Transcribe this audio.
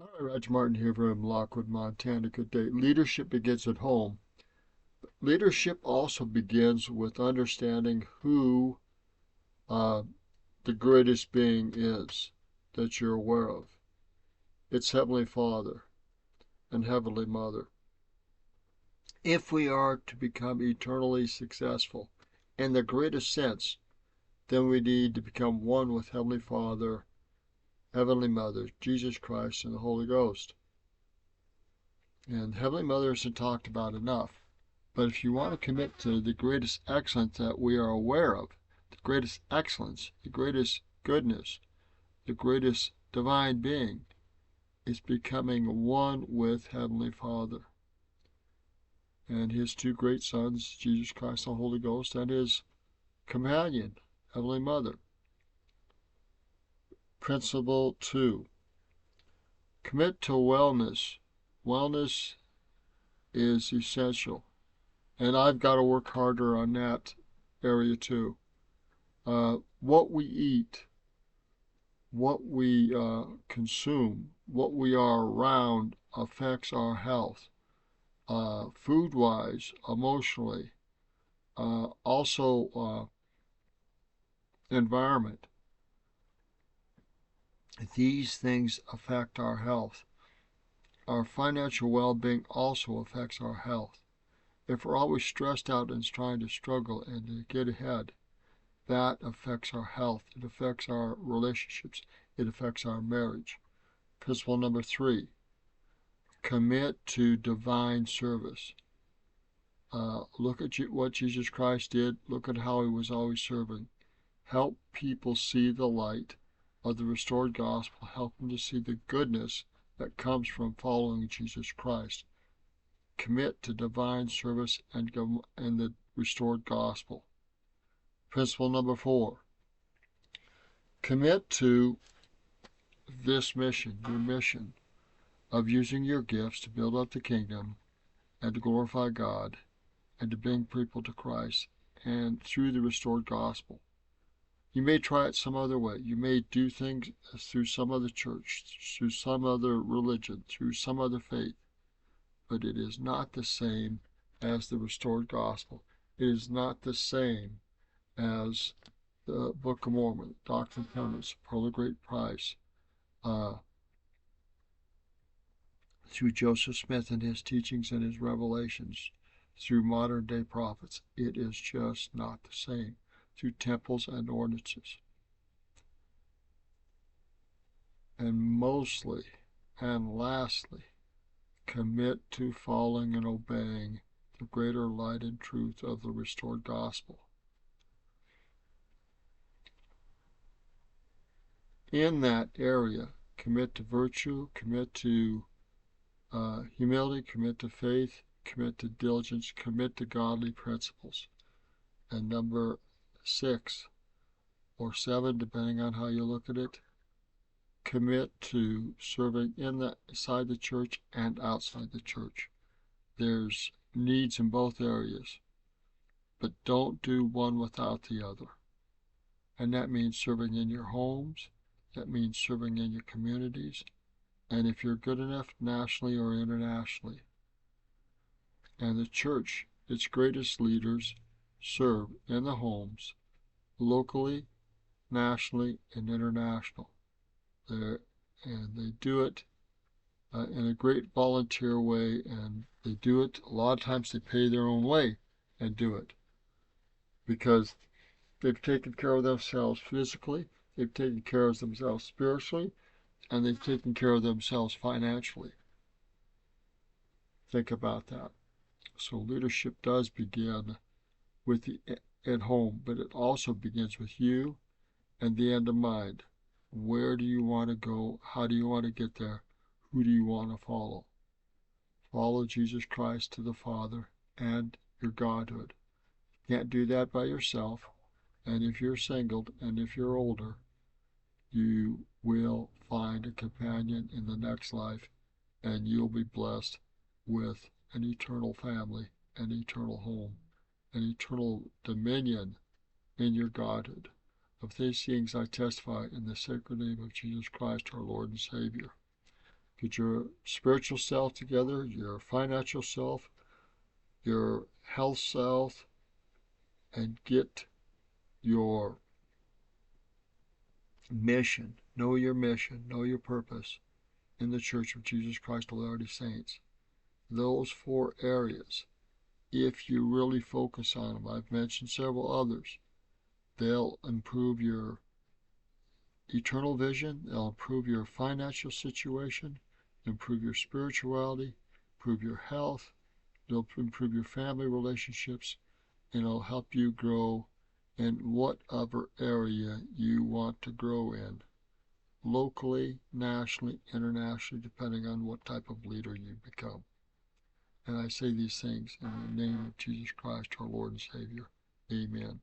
All right, Roger Martin here from Lockwood, Montana. Good day. Leadership begins at home. Leadership also begins with understanding who uh, the greatest being is that you're aware of. It's Heavenly Father and Heavenly Mother. If we are to become eternally successful in the greatest sense, then we need to become one with Heavenly Father, Heavenly Mother, Jesus Christ, and the Holy Ghost. And Heavenly Mother isn't talked about enough. But if you want to commit to the greatest excellence that we are aware of, the greatest excellence, the greatest goodness, the greatest divine being, is becoming one with Heavenly Father and His two great sons, Jesus Christ and the Holy Ghost, and His companion, Heavenly Mother. Principle 2. Commit to wellness. Wellness is essential. And I've got to work harder on that area too. What we eat, what we consume, what we are around affects our health, food-wise, emotionally, also environment. These things affect our health. Our financial well-being also affects our health. If we're always stressed out and trying to struggle and to get ahead, that affects our health. It affects our relationships. It affects our marriage. Principle number 3, commit to divine service. Look at what Jesus Christ did. Look at how He was always serving. Help people see the light of the restored gospel. Help them to see the goodness that comes from following Jesus Christ. Commit to divine service and the restored gospel. Principle number 4, commit to this mission, your mission of using your gifts to build up the kingdom and to glorify God and to bring people to Christ and through the restored gospel. You may try it some other way. You may do things through some other church, through some other religion, through some other faith, but it is not the same as the restored gospel. It is not the same as the Book of Mormon, Doctrine and Covenants, Pearl of Great Price, through Joseph Smith and his teachings and his revelations, through modern day prophets. It is just not the same. Through temples and ordinances. And mostly, and lastly, commit to following and obeying the greater light and truth of the restored gospel. In that area, commit to virtue, commit to humility, commit to faith, commit to diligence, commit to godly principles. And number 6 or 7, depending on how you look at it, commit to serving inside the church and outside the church. There's needs in both areas, but don't do one without the other. And that means serving in your homes, that means serving in your communities, and if you're good enough, nationally or internationally. And the church, its greatest leaders, serve in the homes, locally, nationally, and international. And they do it in a great volunteer way, and they do it, a lot of times they pay their own way and do it because they've taken care of themselves physically, they've taken care of themselves spiritually, and they've taken care of themselves financially. Think about that. So leadership does begin at home, but it also begins with you and the end in mind. Where do you want to go? How do you want to get there? Who do you want to follow? Follow Jesus Christ to the Father and your Godhood. You can't do that by yourself. And if you're single and if you're older, you will find a companion in the next life, and you'll be blessed with an eternal family, an eternal home, an eternal dominion in your Godhood. Of these things I testify in the sacred name of Jesus Christ, our Lord and Savior. Get your spiritual self together, your financial self, your health self, and get your mission. Know your mission, know your purpose in the Church of Jesus Christ of Latter-day Saints. Those 4 areas, if you really focus on them, I've mentioned several others, they'll improve your eternal vision, they'll improve your financial situation, improve your spirituality, improve your health, they'll improve your family relationships, and it'll help you grow in whatever area you want to grow in, locally, nationally, internationally, depending on what type of leader you become. And I say these things in the name of Jesus Christ, our Lord and Savior. Amen.